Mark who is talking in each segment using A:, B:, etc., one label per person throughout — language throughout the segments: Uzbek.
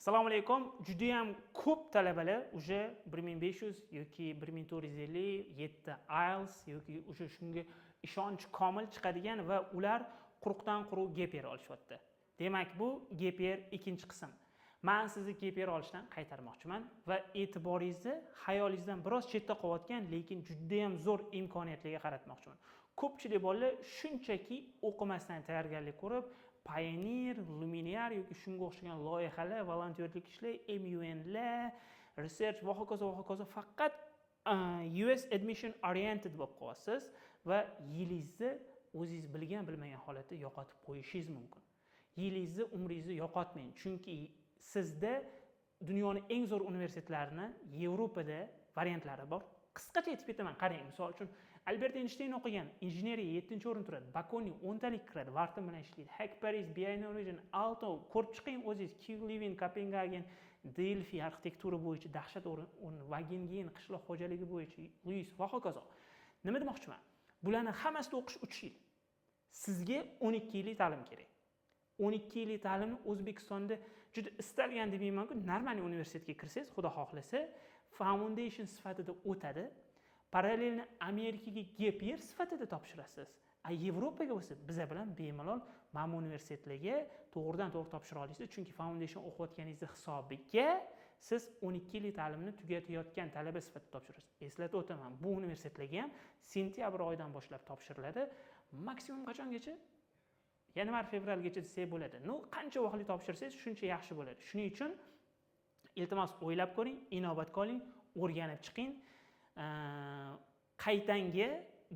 A: Assalomu alaykum. Juda ham ko'p talabalar o'sha 1500 yoki 1450 7 IELTS yoki o'sha shunga ishonch komil chiqadigan va ular quruqdan quruq gap year olishyapti. Demak, bu gap year ikkinchi qism. Men sizni gap year olishdan qaytarmoqchiman va e'tiboringizni xayolingizdan biroz chetda qolayotgan, lekin juda ham zo'r imkoniyatlarga qaratmoqchiman. Ko'pchilik bolalar shunchaki o'qimasdan tayyorgarlik ko'rib, Pioneer, Luminar yoki shunga o'xshagan loyihalar, volontyorlik ishlar, MUNlar, research va hokazo faqat US admission oriented bo'lib qolyapsiz va yilingizni o'zingiz bilgan-bilmagan holatda yo'qotib qo'yishingiz mumkin. Yilingizni, umringizni yo'qotmang, chunki sizda dunyoning eng zo'r universitetlarini Yevropada variantlari bor. Qisqacha aytib ketaman, qarang. Misol uchun Albert Einstein o'qigan injineriya 7-o'rin turadi, Bocconi 10talik kiradi, Wharton bilan ishlaydi. Hack Paris, BI Norwegian, Aalto, ko'rib chiqing o'zingiz, Kew Leuven, Copenhagen, Delphi arxitektura bo'yicha dahshat o'rin, Wageningen qishloq xo'jaligi bo'yicha, Lewis va hokazo. Nima demoqchiman? Bularning hammasida o'qish 3 yil. Sizga 12 yillik ta'lim kerak. 12 yillik ta'limni O'zbekistonda juda istalgan deb aytmanku, Narmaniy universitetga kirsangiz, xudo xohlasa, foundation sifatida o'tadi. Parallelni Amerikaga gap year sifatida topshirasiz. Yevropaga bo'lsa, biz bilan bemalol mana universitetlarga to'g'ridan-to'g'ri topshira olasiz, chunki foundation o'qiyotganingiz hisobiga siz 12 yillik ta'limni tugatayotgan talaba sifatida topshirasiz. Eslatib o'taman, bu universitetlarga ham sentyabr oyidan boshlab topshiriladi. Maksimum qachongacha? Yanvar-fevralgacha desak bo'ladi. Qancha vaqtli topshirsangiz, shuncha yaxshi bo'ladi. Shuning uchun iltimos o'ylab ko'ring, inobatga oling, o'rganib chiqing. Qaytanga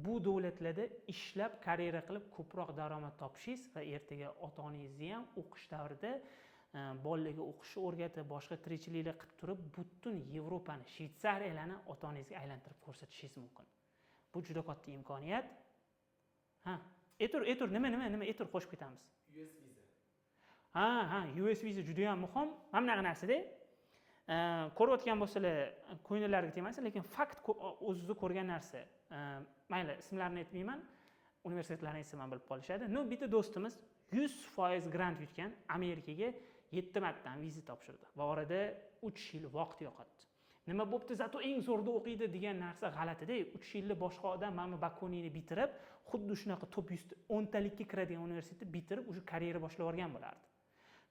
A: bu davlatlarda ishlab, karyera qilib ko'proq daromad topishingiz va ertaga ota-onangizni ham o'qish davrida bolalarga o'qishni o'rgatib, boshqa tirikchiliklar qilib turib, butun Yevropani, Shveysariyalarni ota-onangizga aylantirib ko'rsatishingiz mumkin. Bu juda katta imkoniyat. Etur, nima etur qo'shib ketamiz.
B: US viza.
A: US viza juda ham muhim. Mana bunaqa narsada ko'rayotgan bo'lsalar, ko'ngillariga tegmasin, lekin fakt o'zingiz ko'rgan narsa. Mayli, ismlarini aytmayman, universitetlarni aytsam bilib qolishadi. Bitta do'stimiz 100% grant yutgan, Amerikaga 7 martadan viza topshirdi va orada 3 yil vaqt yo'qotdi. Nima bo'pti, zato eng zo'rda o'qiydi degan narsa g'alati-da. 3 yilda boshqa odam mana Bocconini bitirib, xuddi shunaqa top 10talikka kiradigan universitetni bitirib, o'sha karyera boshlab olgan bo'lardi.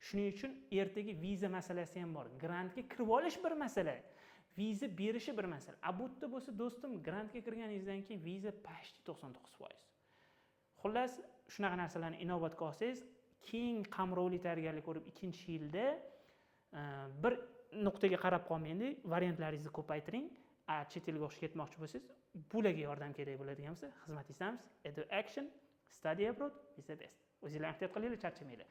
A: Shuning uchun ertaga viza masalasi ham bor. Grantga kirib olish bir masala, viza berishi bir masala. Bu yerda bo'lsa, do'stim, grantga kirganingizdan keyin viza pashti 99%. Xullas, shunaqa narsalarni inobatga olsangiz, keng qamrovli tayyorgarlik ko'rib 2-yilda bir nuqtaga qarab qolmaydi, variantlaringizni ko'paytiring. Chet elga o'qishga ketmoqchi bo'lsangiz, bularga yordam kerak bo'ladigan bo'lsa, xizmatingizdamiz. Edu Action, Study Abroad is the best. O'zingizlar ehtiyot qilinglar, charchamanglar.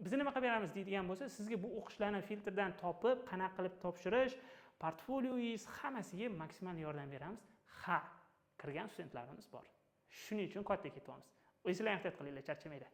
A: Biz nima qilib beramiz deydigan bo'lsa, sizga bu o'qishlarni filtrdan topib, qanaqa qilib topshirish, portfolioyingiz hammasiga maksimal yordam beramiz. Kirgan studentlarimiz bor. Shuning uchun katta ketyapmiz. O'zingizlar ehtiyot qilinglar, charchamanglar.